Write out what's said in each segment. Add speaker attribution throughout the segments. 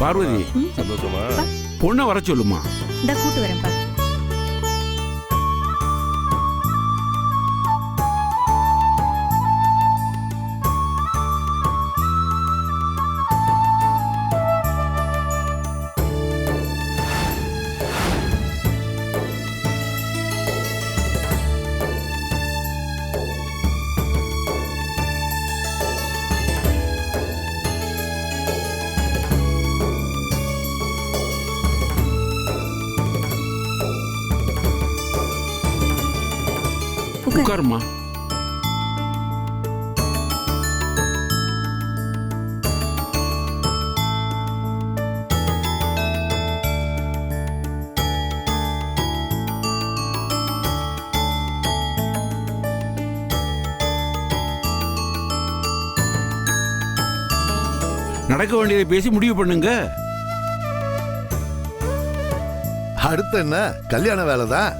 Speaker 1: பார்வதி
Speaker 2: சந்தோஷமா?
Speaker 1: பொண்ணை வர சொல்லுமா.
Speaker 3: இந்த கூட்டு வரேன்ப்பா.
Speaker 1: உட்காருமா. நடக்க வேண்டியதை பேசி முடிவு பண்ணுங்க.
Speaker 4: அடுத்து என்ன, கல்யாண வேலை தான்.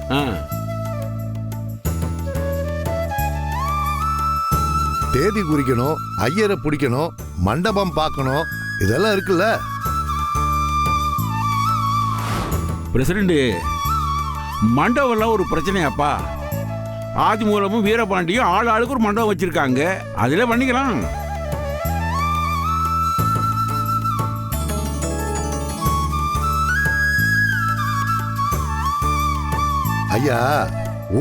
Speaker 4: தேதி குறிக்கணும், ஐயரை பிடிக்கணும், மண்டபம் பார்க்கணும், இதெல்லாம் இருக்குல்ல.
Speaker 1: பிரசிடண்ட், மண்டபம்லாம் ஒரு பிரச்சனையாப்பா. ஆதி மூலமும் வீரபாண்டியும் ஆள் ஆளுக்கு ஒரு மண்டபம் வச்சிருக்காங்க, அதில் பண்ணிக்கலாம்.
Speaker 4: ஐயா,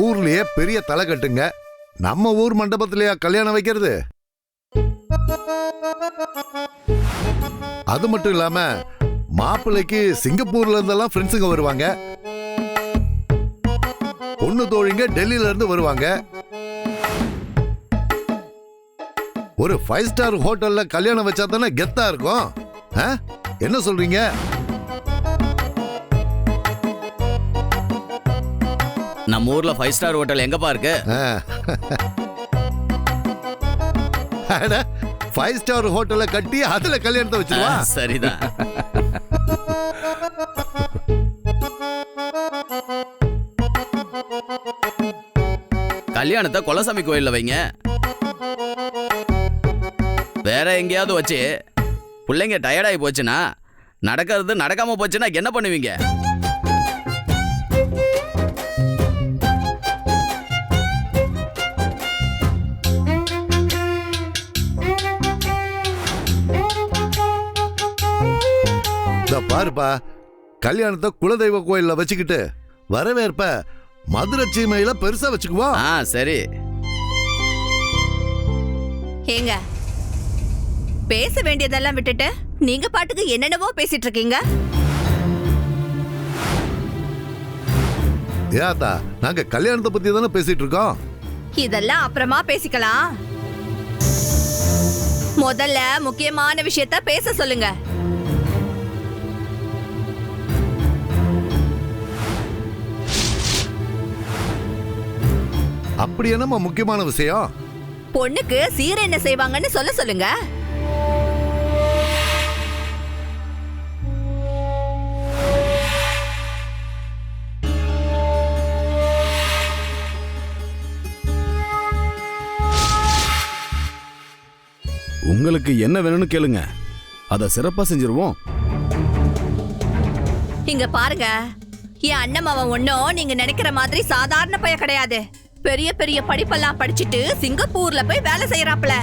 Speaker 4: ஊர்லயே பெரிய தலை கட்டுங்க. நம்ம ஊர் மண்டபத்திலேயா கல்யாணம் வைக்கிறது? அது மட்டும் இல்லாம மாப்பிள்ளைக்கு சிங்கப்பூர்ல இருந்தெல்லாம் ஃப்ரெண்ட்ஸுங்க வருவாங்க, பொண்ணு தோழிங்க டெல்லியில இருந்து வருவாங்க. ஒரு 5 ஸ்டார் ஹோட்டல்ல கல்யாணம் வச்சா தானே கெத்தா இருக்கும். என்ன சொல்றீங்க?
Speaker 5: நம்ம ஊர்ல 5 ஸ்டார் ஹோட்டல் எங்கப்பா இருக்கு?
Speaker 4: 5 ஸ்டார் ஹோட்டலை கட்டி அதுல கல்யாணத்தை வச்சிருவா.
Speaker 5: சரிதான். கல்யாணத்தை கொலசாமி கோயில்ல வைங்க. வேற எங்கேயாவது வச்சு பிள்ளைங்க டயர்டாகி போச்சுன்னா, நடக்கிறது நடக்காம போச்சுன்னா என்ன பண்ணுவீங்க?
Speaker 4: பாருப்பா, கல்யாணத்தை குலதெய்வ கோயில்ல வச்சுக்கிட்டு வரவேற்ப மதுரை சீமையில பெருசா வச்சுக்குவோம்.
Speaker 5: சரி.
Speaker 3: ஏங்க, பேச வேண்டியதெல்லாம் விட்டுட்டு நீங்க பாட்டுக்கு என்னென்னவோ பேசிட்டு இருக்கீங்க.
Speaker 4: ஏதா, நாங்க கல்யாணத்தை பத்தி தானே பேசிட்டு இருக்கோம்.
Speaker 3: இதெல்லாம் அப்புறமா பேசிக்கலாம். முதல்ல முக்கியமான விஷயத்த பேச சொல்லுங்க.
Speaker 4: அப்படி என்னமா முக்கியமான விஷயம்?
Speaker 3: பொண்ணுக்கு சீர் என்ன செய்வாங்கன்னு சொல்ல சொல்லுங்க.
Speaker 6: உங்களுக்கு என்ன வேணும்னு கேளுங்க, அத சிறப்பா செஞ்சிருவோம்.
Speaker 3: இங்க பாருங்க, என் அண்ணன் அவன் ஒன்னும் நீங்க நினைக்கிற மாதிரி சாதாரண பைய கிடையாது. பெரிய பெரிய படிப்பெல்லாம் படிச்சுட்டு சிங்கப்பூர்ல போய் வேலை செய்யறாப்ல.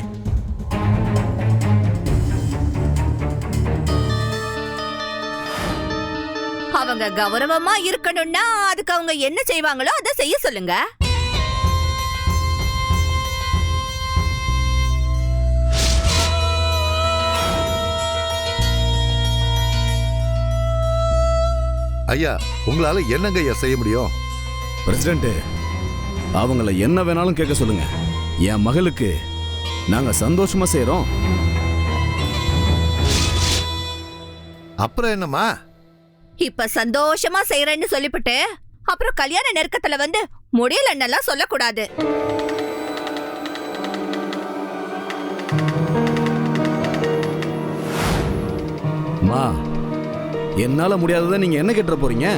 Speaker 3: அவங்க கௌரவமா இருக்கணும்னா அதுக்கு அவங்க என்ன செய்வாங்களோ அதை செய்ய சொல்லுங்க.
Speaker 4: ஐயா, உங்களால என்னங்க ஐயா செய்ய முடியும்?
Speaker 6: பிரசிடண்ட், அவங்கள என்ன வேணாலும் கேட்க சொல்லுங்க. என் மகளுக்கு நாங்க சந்தோஷமா செய்யறோம்.
Speaker 4: அப்புறம் என்னம்மா?
Speaker 3: இப்ப சந்தோஷமா செய்யறேன்னு சொல்லிவிட்டு அப்புறம் கல்யாண நெருக்கத்துல வந்து முடியலன்னெல்லாம் சொல்லக்கூடாது.
Speaker 6: மா, என்னால முடியாததை நீங்க என்ன கேட்டுற போறீங்க?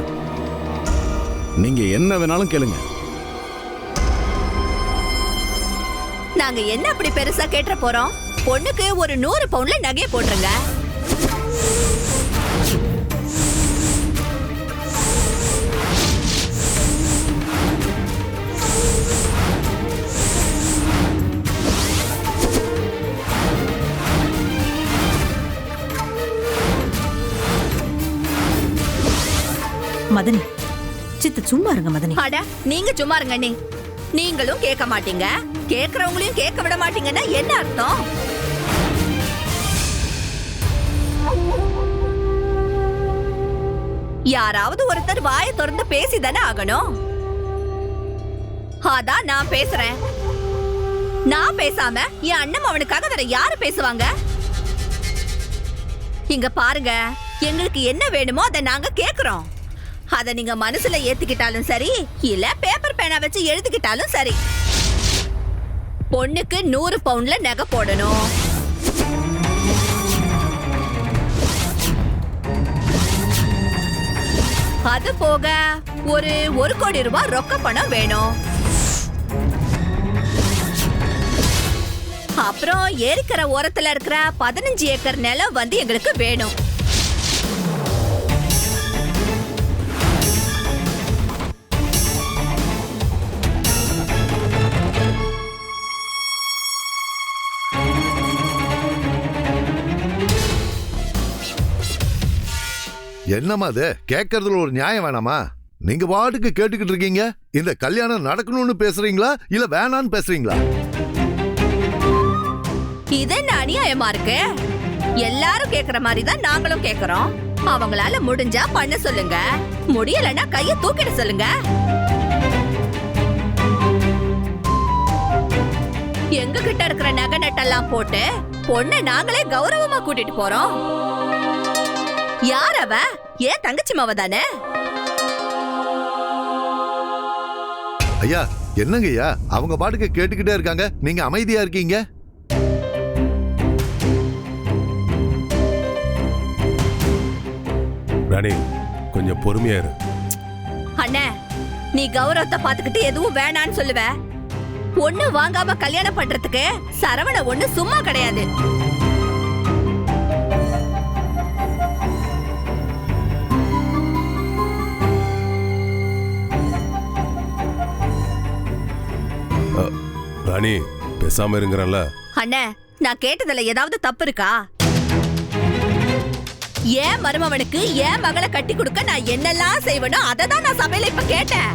Speaker 6: நீங்க என்ன வேணாலும் கேளுங்க.
Speaker 3: நாங்க என்ன அப்படி பெருசா கேட்ட போறோம்? பொண்ணுக்கு ஒரு 100 பவுன்ல நகையை போட்டுருங்க.
Speaker 2: மதனி, சித்து சும்மா இருங்க மதனி.
Speaker 3: அட நீங்க சும்மா இருங்க அண்ணி. நீங்களும் கேட்க மாட்டீங்க, கேக்குறவங்களையும் கேட்க விட மாட்டீங்கன்னா என்ன அர்த்தம்? யாராவது ஒருத்தர் வாயை திறந்து பேசிதானே ஆகணும். அதான் நான் பேசுறேன். நான் பேசாம என் அண்ணன் அவனுக்காக வேற யாரு பேசுவாங்க? இங்க பாருங்க, எங்களுக்கு என்ன வேணுமோ அதை நாங்க கேக்குறோம். அத நீங்க மனசுல ஏத்துக்கிட்டாலும் சரி, இல்ல பேப்பர் பேனா வச்சு எழுதிக்கிட்டாலும் சரி. பொண்ணுக்கு 100 பவுண்ட்ல நகை போடணும். அது போக ஒரு 1 கோடி ரூபாய் ரொக்க பணம் வேணும். அப்புறம் ஏரிக்கரை ஓரத்துல இருக்கிற 15 ஏக்கர் நிலம் வந்து எங்களுக்கு வேணும்.
Speaker 4: என்னம்மா அது? கேட்கறதுல ஒரு நியாயம் வேணாமா? நீங்க பாட்டுக்கு கேட்டுக்கிட்டு இருக்கீங்க. இந்த கல்யாணம் நடக்கணும்னு பேசுறீங்களா இல்ல வேணான்னு பேசுறீங்களா?
Speaker 3: இது என்ன அநியாயமா இருக்கு? எல்லாரும் கேக்குற மாதிரி தான் நாங்களும் கேக்குறோம். அவங்களால முடிஞ்சா பண்ண சொல்லுங்க, முடியலன்னா கைய தூக்கிட சொல்லுங்க. எங்க கிட்ட இருக்கிற நகை நட்டெல்லாம் போட்டு பொண்ணை நாங்களே கௌரவமா கூட்டிட்டு போறோம். யார் அவ? ஏன் தங்கச்சி மாவ தானே?
Speaker 4: ஐயா என்னங்க ஐயா, அவங்க பாட்டுக்கு கேட்டுக்கிட்டே இருக்காங்க, நீங்க அமைதியா இருக்கீங்க.
Speaker 7: ராணி கொஞ்சம் பொறுமையா இரு.
Speaker 3: அண்ணே, நீ கௌரவத்தை பாத்துக்கிட்டு எதுவும் வேணான்னு சொல்லுவ. ஒண்ணு வாங்காம கல்யாணம் பண்றதுக்கு சரவண ஒண்ணு சும்மா கிடையாது.
Speaker 7: ராணி பேசாம இருங்கறல்ல.
Speaker 3: அண்ணே, நான் கேட்டதுல ஏதாவது தப்பு இருக்கா? ஏன் மருமவனுக்கு ஏன் மகளை கட்டி கொடுக்க நான் என்னெல்லாம் செய்வனோ அதை தான் நான் சபையில இப்ப கேட்டேன்.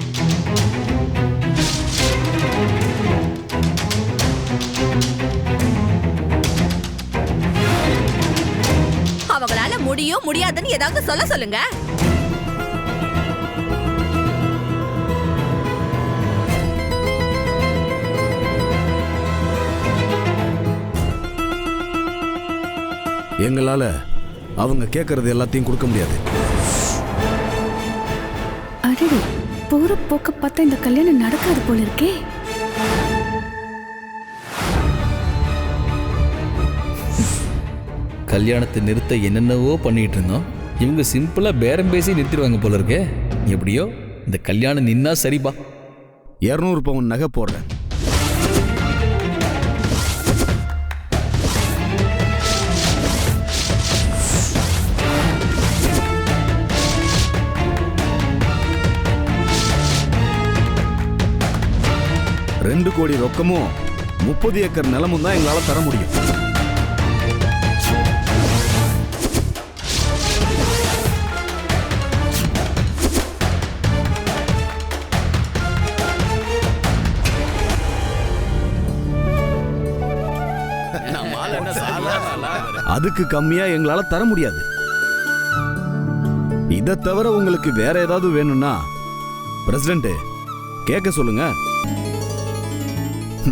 Speaker 3: அவங்களால முடியும் முடியாதுன்னு ஏதாவது சொல்ல சொல்லுங்க.
Speaker 6: எங்களால அவங்க கேட்கறது எல்லாத்தையும் கொடுக்க முடியாது.
Speaker 8: அடடே, போற போக்க பார்த்தா இந்த கல்யாணம் நடக்காது போல இருக்கே.
Speaker 9: கல்யாணத்தை நிறுத்த என்னென்னவோ பண்ணிட்டு இருந்தோம். இவங்க சிம்பிளா பேரம் பேசி நிறுத்திடுவாங்க போல இருக்கே. எப்படியோ இந்த கல்யாணம் நின்னா சரிப்பா.
Speaker 6: 200 பவுன் நகை போடுறேன். ரெண்டு கோடி ரொக்கமும் 30 ஏக்கர் நிலமும் தான் எங்களால தர முடியும். அதுக்கு கம்மியா எங்களால தர முடியாது. இதை தவிர உங்களுக்கு வேற ஏதாவது வேணும்னா பிரசிடென்ட் கேட்க சொல்லுங்க,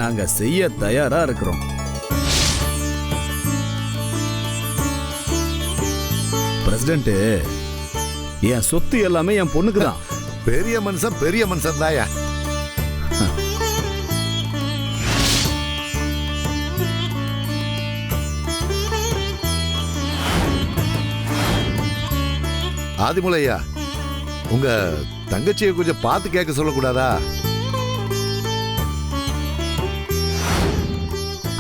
Speaker 6: நாங்க செய்ய தயாரா இருக்கிறோம். பிரசிடென்ட், என் சொத்து எல்லாமே என் பொண்ணுக்கு தான்.
Speaker 4: பெரிய மனுஷன் தாயா. ஆதிமுலையா, உங்க தங்கச்சியை கொஞ்சம் பார்த்து கேட்க சொல்லக்கூடாதா?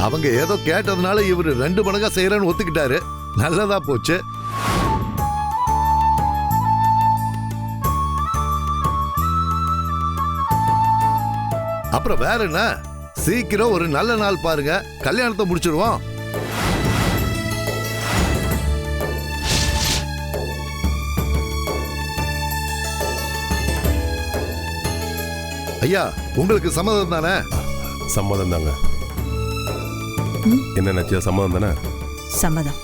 Speaker 4: அவங்க ஏதோ கேட்டதுனால இவரு 2 மடங்கா செய்யறேன்னு ஒத்துக்கிட்டாரு. நல்லதா போச்சு. அப்புறம் வேற என்ன, சீக்கிரம் ஒரு நல்ல நாள் பாருங்க, கல்யாணத்தை முடிச்சிடுவோம். ஐயா உங்களுக்கு சம்மதம் தானே?
Speaker 7: சம்மதம் தாங்க. என்ன நச்சியா, சம்மதம் தானே?
Speaker 2: சம்மதம்.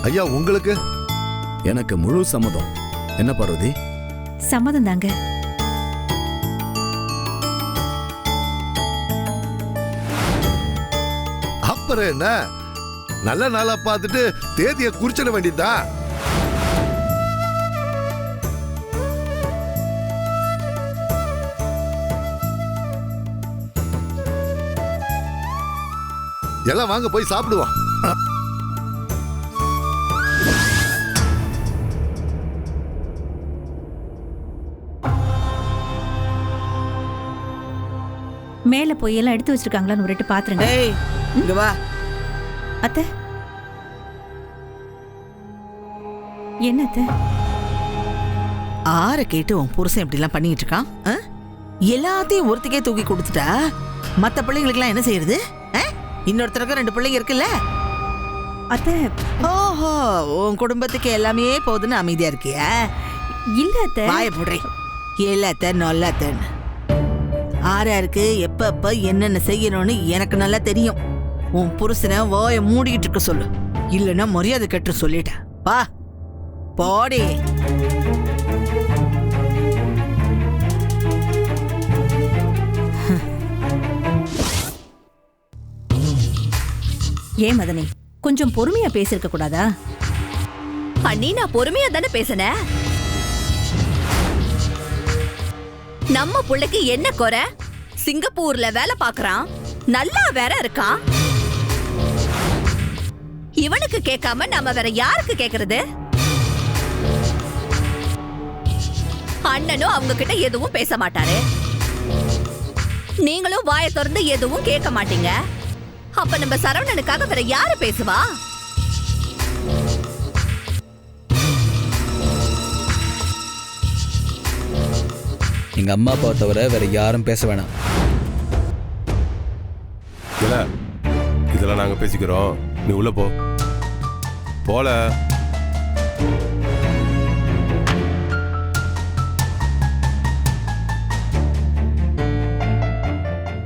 Speaker 4: ஐயா உங்களுக்கு?
Speaker 6: எனக்கு முழு சம்மதம். என்ன பார்வதி?
Speaker 2: சம்மதம் தாங்க.
Speaker 4: அப்புறம் என்ன, நல்ல நாளா பார்த்துட்டு தேதியை குறிச்சிட வேண்டியதா. எல்லாம் வாங்க போய் சாப்பிடுவோம்.
Speaker 2: மேல போய் எல்லாம் எடுத்து வச்சிருக்காங்களான்னு ஒரு பாத்துருங்க.
Speaker 10: ஏய் இங்க வா.
Speaker 2: அத்தை, என்ன அத்தை?
Speaker 10: ஆற கேட்டு உன் புருஷன் இப்படி எல்லாம் பண்ணிட்டு இருக்கான்? எல்லாத்தையும் ஒருத்திக்கே தூக்கி கொடுத்துட்டா மத்த பிள்ளைங்களுக்கு எல்லாம் என்ன செய்யறது? இன்னொருத்தருக்கு 2 பிள்ளைங்க இருக்குல்ல.
Speaker 2: அத்தை,
Speaker 10: ஓஹோ, உன் குடும்பத்துக்கு எல்லாமே போதுன்னு அமைதியா இருக்கியா?
Speaker 2: இல்ல அத்தை.
Speaker 10: வாய போடுறே. எல்லாத்த நொல்லாத்தன்னு ஆறாருக்கு எப்ப என்னென்ன செய்யணும்னு எனக்கு நல்லா தெரியும். உன் புருஷனை வாய மூடிக்கிட்டு இருக்க சொல்லு, இல்லைன்னா மரியாதை கெட்டு சொல்லிட்டேன். வா போடி.
Speaker 2: ஏன் மதனி, கொஞ்சம் பொறுமையா பேசிருக்க கூடாதா?
Speaker 3: அண்ணி, நான் பொறுமையா தானே பேசினேன். நம்ம புள்ளைக்கு என்ன குறை? சிங்கப்பூர்ல வேலை பாக்குறான், நல்லா வேற இருக்கான். இவனுக்கு கேட்காம நாம வேற யாருக்கு கேக்குறது? அண்ணனும் அவங்க கிட்ட எதுவும் பேச மாட்டாரு, நீங்களும் வாயை திறந்து எதுவும் கேட்க மாட்டீங்க. அப்ப நம்ம சரவணனுக்காக வேற யாரு பேசுவா?
Speaker 9: எங்க அம்மா அப்பாவை தவிர வேற யாரும் பேச வேணாம்.
Speaker 7: இல்ல, இதெல்லாம் நாங்க பேசிக்கிறோம். நீ உள்ள போ. போல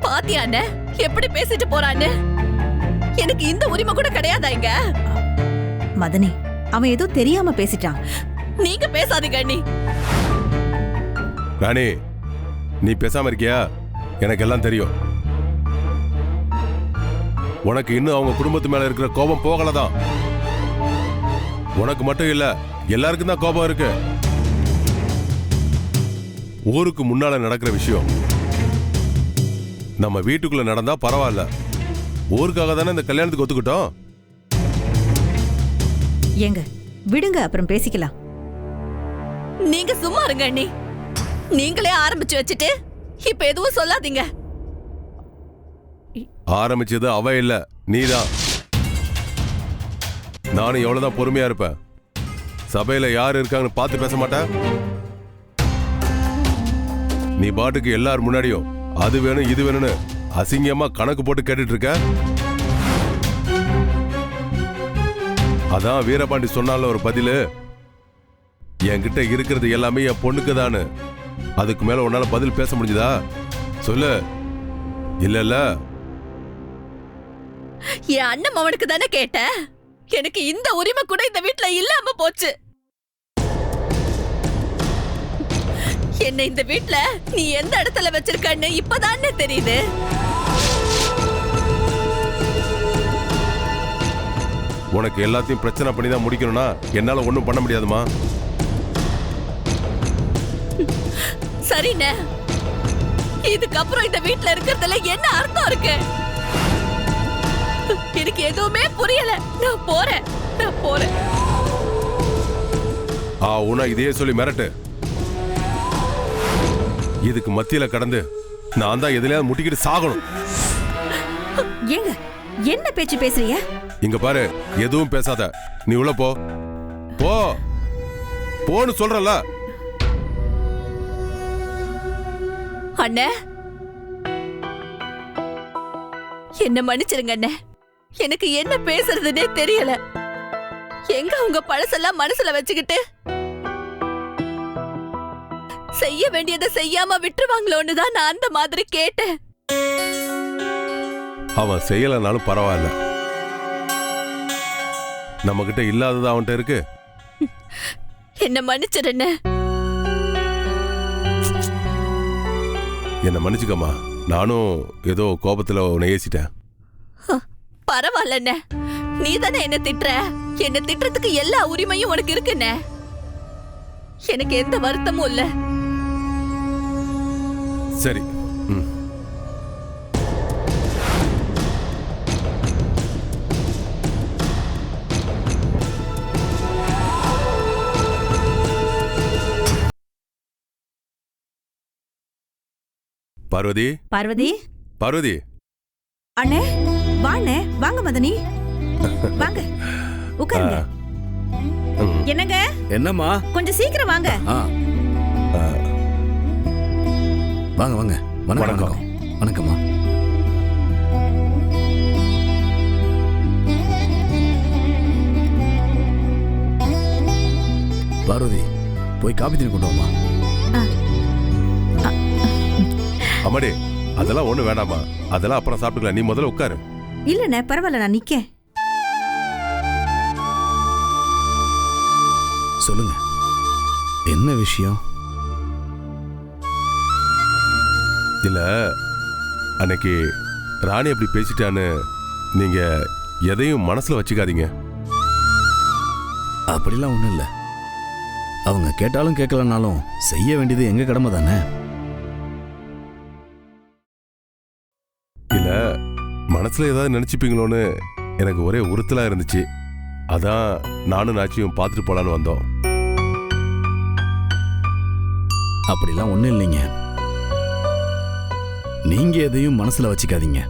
Speaker 3: பாத்தியாண்ணே எப்படி பேசிட்டு போறான்னு? எனக்கு இந்த உரிமை கூட கிடையாதா இங்க?
Speaker 2: மதனி, அவன் ஏதோ தெரியாம பேசிட்டான்.
Speaker 3: நீங்க பேசாதீங்க அண்ணி.
Speaker 7: ராணி, நீ பேசாம இருக்கியா? எனக்கு எல்லாம் தெரியும். உனக்கு இன்னும் அவங்க குடும்பத்து மேல இருக்கிற கோபம் போகலதான். உனக்கு மட்டும் இல்ல, எல்லாருக்கும் தான் கோபம் இருக்கு. ஊருக்கு முன்னால நடக்கிற விஷயம் நம்ம வீட்டுக்குள்ள நடந்தா பரவாயில்ல. ஊருக்காக தானே இந்த கல்யாணத்துக்கு ஒத்துக்கிட்டோம்.
Speaker 2: ஏங்க விடுங்க, அப்புறம் பேசிக்கலாம்.
Speaker 3: நீங்க சும்மா இருங்க அண்ணி. நீங்களே ஆரம்பிச்சு வச்சுட்டு இப்ப எதுவும் சொல்லாதீங்க.
Speaker 7: ஆரம்பிச்சது அவ இல்ல, நீதான். நானும் எவ்வளவுதான் பொறுமையா இருப்பேன். சபையில யாரு இருக்காங்கன்னு பார்த்து பேச மாட்டேன். நீ பாட்டுக்கு எல்லார் முன்னாடியும் அது வேணும் இது வேணும்னு அசிங்கமா கணக்கு போட்டு கேட்டுட்டு இருக்க. அதான் வீரபாண்டி சொன்னால ஒரு பதிலு, என்கிட்ட இருக்கிறது எல்லாமே என் பொண்ணுக்கு தானு. அதுக்கு மேல உன்னால பதில் பேச முடிஞ்சுதா? சொல்லு. இல்ல
Speaker 3: என் அண்ணன் மவனுக்கு தானே கேட்டேன். எனக்கு இந்த உரிமை கூட இந்த வீட்டுல இல்லாம போச்சு. என்ன இந்த வீட்டுல நீ எந்த இடத்துல வச்சிருக்கன்னு இப்பதானே தெரியுது.
Speaker 7: உனக்கு எல்லாத்தையும் பிரச்சனை பண்ணி தான் முடிக்கணும்னா என்னால ஒண்ணும் பண்ண முடியாதுமா.
Speaker 3: சரிண்ணே, இதுக்கப்புறம் இந்த வீட்டுல இருக்கிறதுல என்ன அர்த்தம் இருக்கு? எனக்கு எதுவுமே புரியல. நான் போறேன்.
Speaker 7: உன இதையே சொல்லி மிரட்டு. இதுக்கு மத்தியில கடந்து நான் தான் எதுலயாவது முட்டிக்கிட்டு சாகணும்.
Speaker 2: ஏங்க என்ன பேச்சு பேசுறீங்க?
Speaker 7: இங்க பாரு, எதுவும் பேசாத. நீ உள்ள போ. போன்னு சொல்றல.
Speaker 3: அண்ணே, என்ன மன்னிச்சிருங்க அண்ணே. எனக்கு என்ன பேசுறதுன்னே தெரியல. எங்க உங்க பழசெல்லாம் மனசுல வச்சுக்கிட்டு செய்ய வேண்டியதை செய்யாம விட்டுருவாங்களோன்னு தான் நான் அந்த மாதிரி கேட்டேன்.
Speaker 7: அவன் செய்யலைனாலும் பரவாயில்ல, நம்ம கிட்ட இல்லாதது அவன்கிட்ட இருக்கு.
Speaker 3: என்ன மன்னிச்சிருன்னு.
Speaker 7: என்ன மன்னிச்சுக்கம்மா, நானும் ஏதோ கோபத்துல உன்னை ஏசிட்டேன்.
Speaker 3: பரவாயில்லண்ண, நீ தானே என்ன திட்டுற. என்ன திட்டுறதுக்கு எல்லா உரிமையும் உனக்கு இருக்குண்ணே. எனக்கு எந்த வருத்தமும் இல்ல.
Speaker 7: சரி. பார்வதி,
Speaker 2: பார்வதி,
Speaker 7: பார்வதி.
Speaker 2: அண்ணே வாண்ணே, வாங்க மதனி, வாங்க உட்காருங்க. என்னங்க?
Speaker 6: என்னம்மா?
Speaker 2: கொஞ்சம் சீக்கிரம் வாங்க.
Speaker 6: வாங்க வாங்க. வணக்கம். வணக்கம்மா. பார்வதி, போய் காபி தண்ணி கொண்டு வாமா.
Speaker 7: அம்மாடி, அதெல்லாம் ஒண்ணு வேண்டாமா, அதெல்லாம் அப்புறம் சாப்பிட்டுக்கலாம். நீ முதல்ல உட்காரு.
Speaker 2: இல்லண்ணே பரவாயில்ல, நான் நிக்கேன்.
Speaker 6: சொல்லுங்க, என்ன விஷயம்?
Speaker 7: இல்ல, அன்னைக்கு ராணி அப்படி பேசிட்டான்னு நீங்க எதையும் மனசுல வச்சுக்காதீங்க.
Speaker 6: அப்படிலாம் ஒண்ணும் இல்ல. அவங்க கேட்டாலும் கேட்கலனாலும் செய்ய வேண்டியது எங்க கடமை தானே.
Speaker 7: இல்ல, மனசுல ஏதாவது நினைச்சுப்பீங்களோன்னு எனக்கு ஒரே உறுத்தலா இருந்துச்சு. அதான் நானும் நாச்சியும் பார்த்துட்டு போலான்னு வந்தோம்.
Speaker 6: அப்படிலாம் ஒண்ணும் இல்லைங்க. நீங்க எதையும் மனசுல வச்சுக்காதீங்க.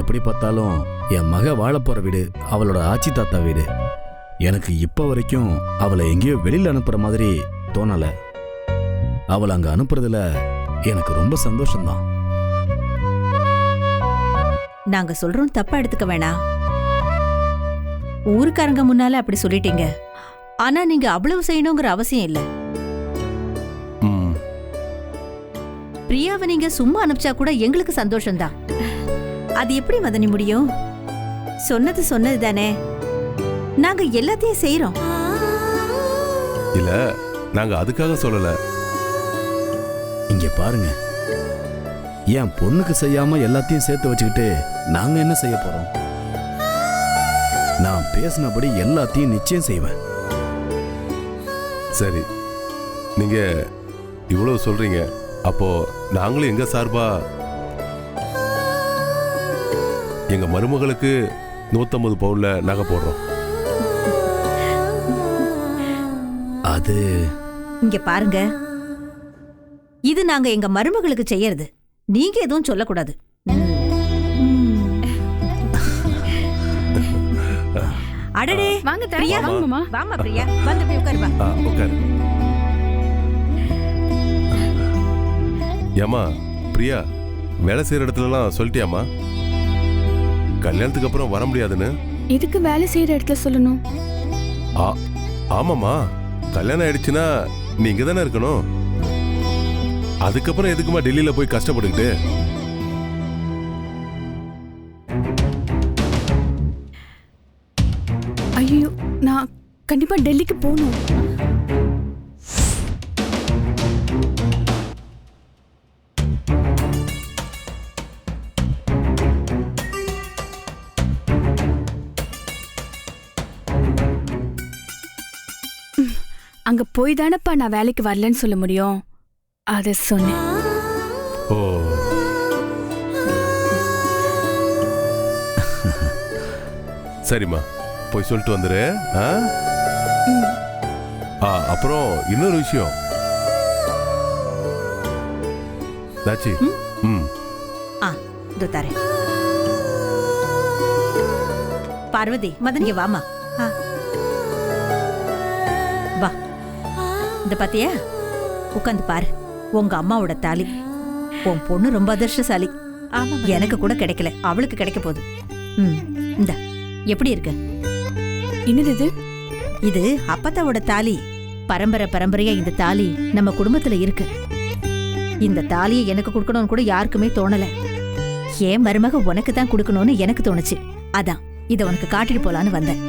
Speaker 6: எப்படி பார்த்தாலும் என் மக வாழப்போற வீடு அவளோட ஆச்சி தாத்தா வீடு. எனக்கு இப்ப வரைக்கும் அவளை எங்கேயோ வெளியில அனுப்புற மாதிரி தோணல. அவளை அங்க அனுப்புறதுல எனக்கு ரொம்ப சந்தோஷம்தான்.
Speaker 2: நாங்க சொல்றோம் தப்பா எடுத்துக்க வேணாம். ஊருக்காரங்க முன்னால அப்படி சொல்லிட்டீங்க. ஆனா நீங்க அவ்வளவு செய்யணுங்கிற அவசியம் இல்ல. பிரியாவை நீங்க சும்மா அனுப்பிச்சா கூட எங்களுக்கு சந்தோஷம்தான். அது எப்படி மதனி முடியும்? சொன்னது சொன்னது தானே. நாங்க எல்லாத்தையும் செய்யறோம்.
Speaker 7: இல்ல, நாங்க அதுக்காக சொல்லல.
Speaker 6: இங்க பாருங்க, என் பொண்ணுக்கு செய்யாம எல்லாத்தையும் சேர்த்து வச்சுக்கிட்டு நாங்க என்ன செய்ய போறோம்? நான் பேசினபடி எல்லாத்தையும் நிச்சயம் செய்வேன்.
Speaker 7: சரி, நீங்க இவ்வளவு சொல்றீங்க, அப்போ நாங்களும் எங்க சார்பா எங்க மருமகளுக்கு 150 பவுன்ல நகை போடுறோம்.
Speaker 6: அது
Speaker 2: இங்க பாருங்க, இது நாங்க எங்க மருமகளுக்கு செய்யறது. நீங்க எதுவும் சொல்லக்கூடாது. அடடே,
Speaker 8: வாங்க
Speaker 2: பிரியா,
Speaker 8: வாங்கம்மா.
Speaker 2: வாமா பிரியா, வந்து போய் உட்காரு வா.
Speaker 7: உட்காரு. ஏமா பிரியா, வேலை செய்யற இடத்துலலாம் சொல்லிட்டியாமா கல்யாணத்துக்கு அப்புறம் வர முடியாதுன்னு?
Speaker 8: எதுக்கு வேலை செய்யற இடத்துல சொல்லணும்?
Speaker 7: ஆமாமா, கல்யாணம் ஆயிடுச்சுன்னா நீங்க தானே இருக்கணும். அதுக்கப்புறம் எதுக்குமா டெல்லியில போய் கஷ்டப்பட்டுக்கிட்டு?
Speaker 8: ஐயோ, நான் கண்டிப்பா டெல்லிக்கு போகணும். அங்க போய் தானப்பா நான் வேலைக்கு வரலன்னு சொல்ல முடியும். அத சொன்னேன்.
Speaker 7: ஓ, சரிம்மா, போய் சொல்லிட்டு வந்துரு. அப்புறம் இன்னொரு விஷயம் தாச்சி.
Speaker 2: இதோ தரேன். பார்வதி, மதனிய வாமா. வா, இந்த பாத்தியா, உட்காந்து பாரு. உங்க அம்மாவோட தாலி. உன் பொண்ணு ரொம்ப அதிர்ஷ்டசாலி. எனக்கு கூட கிடைக்கல, அவளுக்கு கிடைக்க போகுது. இந்த எப்படி இருக்கு?
Speaker 8: என்னது இது?
Speaker 2: இது அப்பத்தாவோட தாலி. பரம்பரை பரம்பரையா இந்த தாலி நம்ம குடும்பத்துல இருக்கு. இந்த தாலியை எனக்கு கொடுக்கணும்னு கூட யாருக்குமே தோணல. ஏன் மருமக உனக்கு தான் கொடுக்கணும்னு எனக்கு தோணுச்சு. அதான் இத உனக்கு காட்டிட்டு போலான்னு வந்தேன்.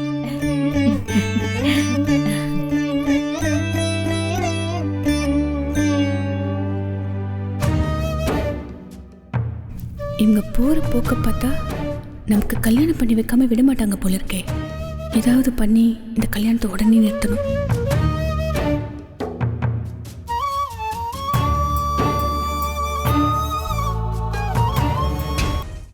Speaker 8: இவங்க போற போக்க பார்த்தா நமக்கு கல்யாணம் பண்ணி வைக்காம விட மாட்டாங்க போல இருக்கே. ஏதாவது பண்ணி இந்த கல்யாணத்தை உடனே நிறுத்தணும்.